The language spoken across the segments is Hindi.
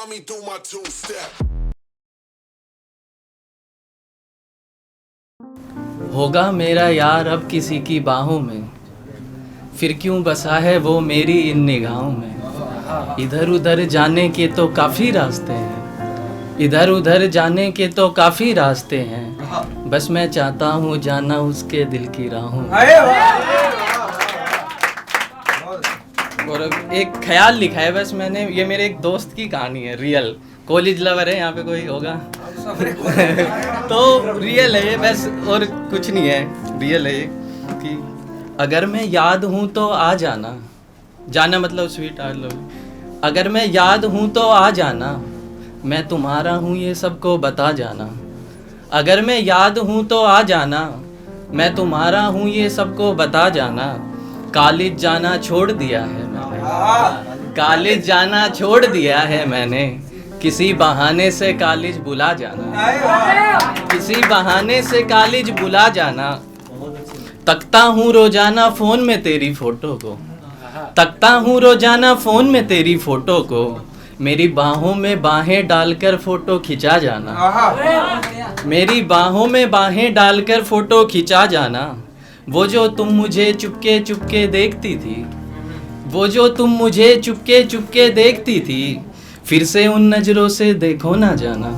Find me do my two-step. होगा मेरा यार अब किसी की बाहों में, फिर क्यों बसा है वो मेरी इन निगाहों में। इधर उधर जाने के तो काफ़ी रास्ते हैं, इधर उधर जाने के तो काफ़ी रास्ते हैं, बस मैं चाहता हूँ जाना उसके दिल की राहों में। और एक ख्याल लिखा है बस मैंने, ये मेरे एक दोस्त की कहानी है, रियल कॉलेज लवर है, यहाँ पे कोई होगा तो रियल है ये बस, और कुछ नहीं है, रियल है ये कि अगर मैं याद हूँ तो आ जाना, जाना मतलब स्वीट आर लव, अगर मैं याद हूँ तो आ जाना, मैं तुम्हारा हूँ ये सबको बता जाना, अगर मैं याद हूँ तो आ जाना, मैं तुम्हारा हूँ ये सबको बता जाना। कॉलेज जाना छोड़ दिया है मैंने, कॉलेज जाना छोड़ दिया है मैंने, किसी बहाने से कॉलेज बुला जाना, किसी बहाने से कॉलेज बुला जाना। तकता हूँ रोजाना फ़ोन में तेरी फ़ोटो को, तकता हूँ रोजाना फ़ोन में तेरी फ़ोटो को, मेरी बाहों में बाहें डालकर फ़ोटो खिंचा जाना, मेरी बाहों में बाहें डालकर फ़ोटो खिंचा जाना। वो जो तुम मुझे चुपके चुपके देखती थी, वो जो तुम मुझे चुपके चुपके देखती थी, फिर से उन नज़रों से देखो ना जाना,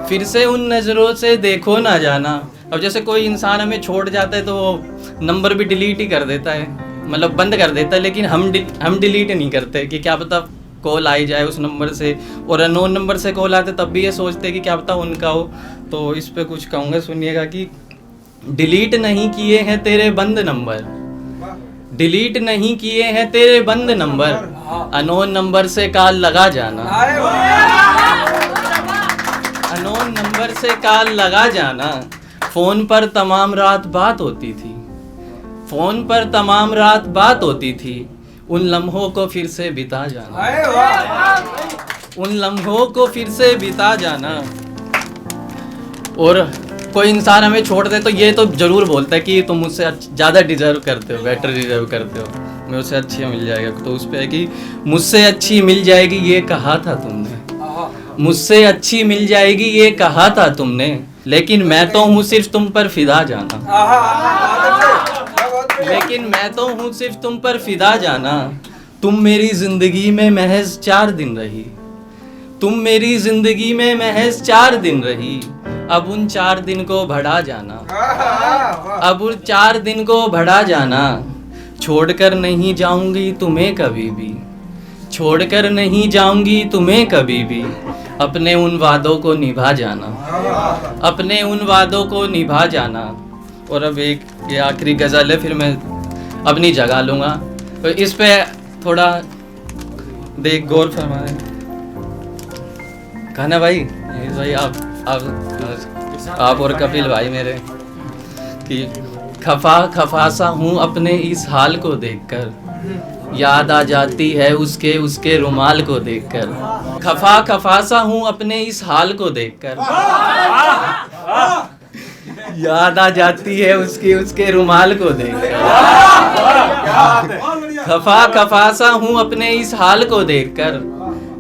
फिर से उन नज़रों से देखो ना जाना। अब जैसे कोई इंसान हमें छोड़ जाता है तो वो नंबर भी डिलीट ही कर देता है, मतलब बंद कर देता है, लेकिन हम डिलीट नहीं करते कि क्या पता कॉल आई जाए उस नंबर से, और अननोन नंबर से कॉल आते तब भी ये सोचते कि क्या पता उनका हो। तो इस पे कुछ कहूँगा, सुनिएगा कि डिलीट नहीं किए हैं तेरे बंद नंबर, डिलीट नहीं किए हैं तेरे बंद नंबर, अनोन नंबर से कॉल लगा जाना, अनोन नंबर से कॉल लगा जाना। फ़ोन पर तमाम रात बात होती थी, फ़ोन पर तमाम रात बात होती थी, उन लम्हों को फिर से बिता जाना, उन लम्हों को फिर से बिता जाना। और कोई इंसान हमें छोड़ दे तो ये तो ज़रूर बोलता है कि तुम मुझसे ज़्यादा डिज़र्व करते हो, बेटर डिज़र्व करते हो, मैं उससे अच्छी मिल जाएगा। तो उस पर है कि मुझसे अच्छी मिल जाएगी ये कहा था तुमने, मुझसे अच्छी मिल जाएगी ये कहा था तुमने, लेकिन मैं तो हूँ सिर्फ तुम पर फिदा जाना, लेकिन मैं तो हूँ सिर्फ तुम पर फिदा जाना। तुम मेरी ज़िंदगी में महज 4 दिन रही, तुम मेरी ज़िंदगी में महज 4 दिन रही, अब उन 4 दिन को बढ़ा जाना, अब उन 4 दिन को बढ़ा जाना। छोड़कर नहीं जाऊंगी तुम्हें कभी भी, छोड़कर नहीं जाऊंगी तुम्हें कभी भी, अपने उन वादों को निभा जाना, अपने उन वादों को निभा जाना। और अब एक ये आखिरी गज़ल है, फिर मैं अपनी जगह लूँगा, तो इस पे थोड़ा देख गौर फरमाए। कहना भाई, भाई आप और कपिल भाई मेरे, कि खफा खफासा हूँ अपने इस हाल को देखकर, याद आ जाती है उसके रुमाल को देखकर, खफा खफासा हूँ अपने इस हाल को देखकर, याद आ जाती है उसके रुमाल को देखकर, खफा खफासा हूँ अपने इस हाल को देखकर,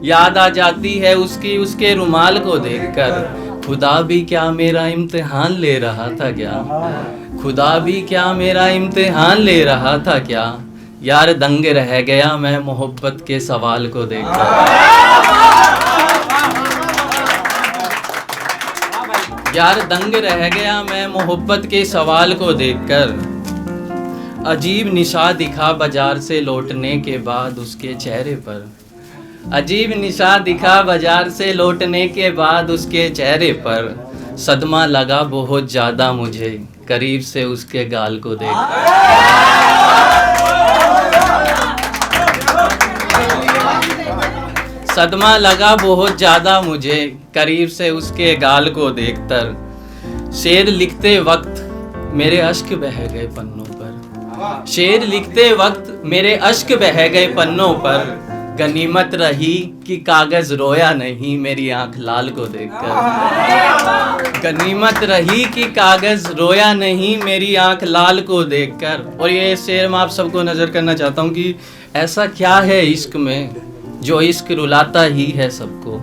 याद आ जाती है उसके रुमाल को देखकर। खुदा भी क्या मेरा इम्तिहान ले रहा था क्या, खुदा भी क्या मेरा इम्तिहान ले रहा था क्या, यार दंग रह गया मैं मोहब्बत के सवाल को देखकर, यार दंग रह गया मैं मोहब्बत के सवाल को देखकर। अजीब निशा दिखा बाजार से लौटने के बाद उसके चेहरे पर, अजीब निशा दिखा बाजार से लौटने के बाद उसके चेहरे पर, सदमा लगा बहुत ज़्यादा मुझे करीब से उसके गाल को देखकर, सदमा लगा बहुत ज़्यादा मुझे करीब से उसके गाल को देखकर। शेर लिखते वक्त मेरे अश्क बह गए पन्नों पर, शेर लिखते वक्त मेरे अश्क बह गए पन्नों पर, गनीमत रही कि कागज रोया नहीं मेरी आंख लाल को देखकर, गनीमत रही कि कागज रोया नहीं मेरी आंख लाल को देखकर। और ये शेर मैं आप सबको नजर करना चाहता हूँ कि ऐसा क्या है इश्क में जो इश्क रुलाता ही है सबको।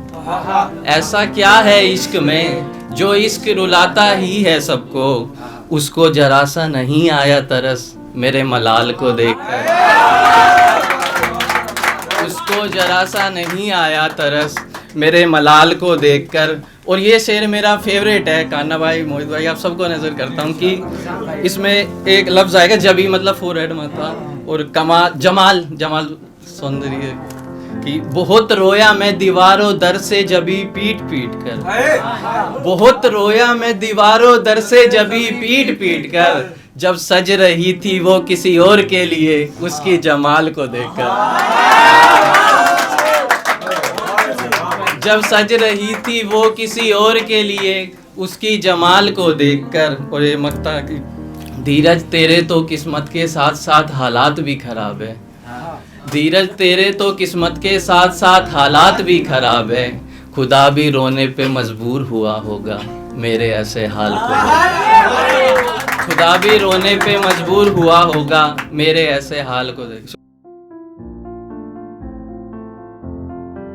ऐसा क्या है इश्क में जो इश्क रुलाता ही है सबको। उसको जरा सा नहीं आया तरस मेरे मलाल को देखकर। उसको जरा सा नहीं आया तरस मेरे मलाल को देखकर। और ये शेर मेरा फेवरेट है, कान्हा भाई, मोहित भाई, आप सबको नजर करता हूँ कि इसमें एक लफ्ज़ आएगा जबी, मतलब फोरहेड माथा, और कमाल, जमाल, जमाल सौंदर्य कि बहुत रोया मैं दीवारों दर से जबी पीट पीट कर। बहुत रोया मैं दीवारों दर से जबी पीट पीट कर। जब सज रही थी वो किसी और के लिए उसकी जमाल को देखकर। जब सज रही थी वो किसी और के लिए उसकी जमाल को देखकर। और ये मक्ता की धीरज तेरे तो किस्मत के साथ साथ हालात भी खराब है। धीरज तेरे तो किस्मत के साथ साथ हालात भी खराब है। खुदा भी रोने पे मजबूर हुआ होगा मेरे ऐसे हाल को। खुदा भी रोने पे मजबूर हुआ होगा मेरे ऐसे हाल को देख।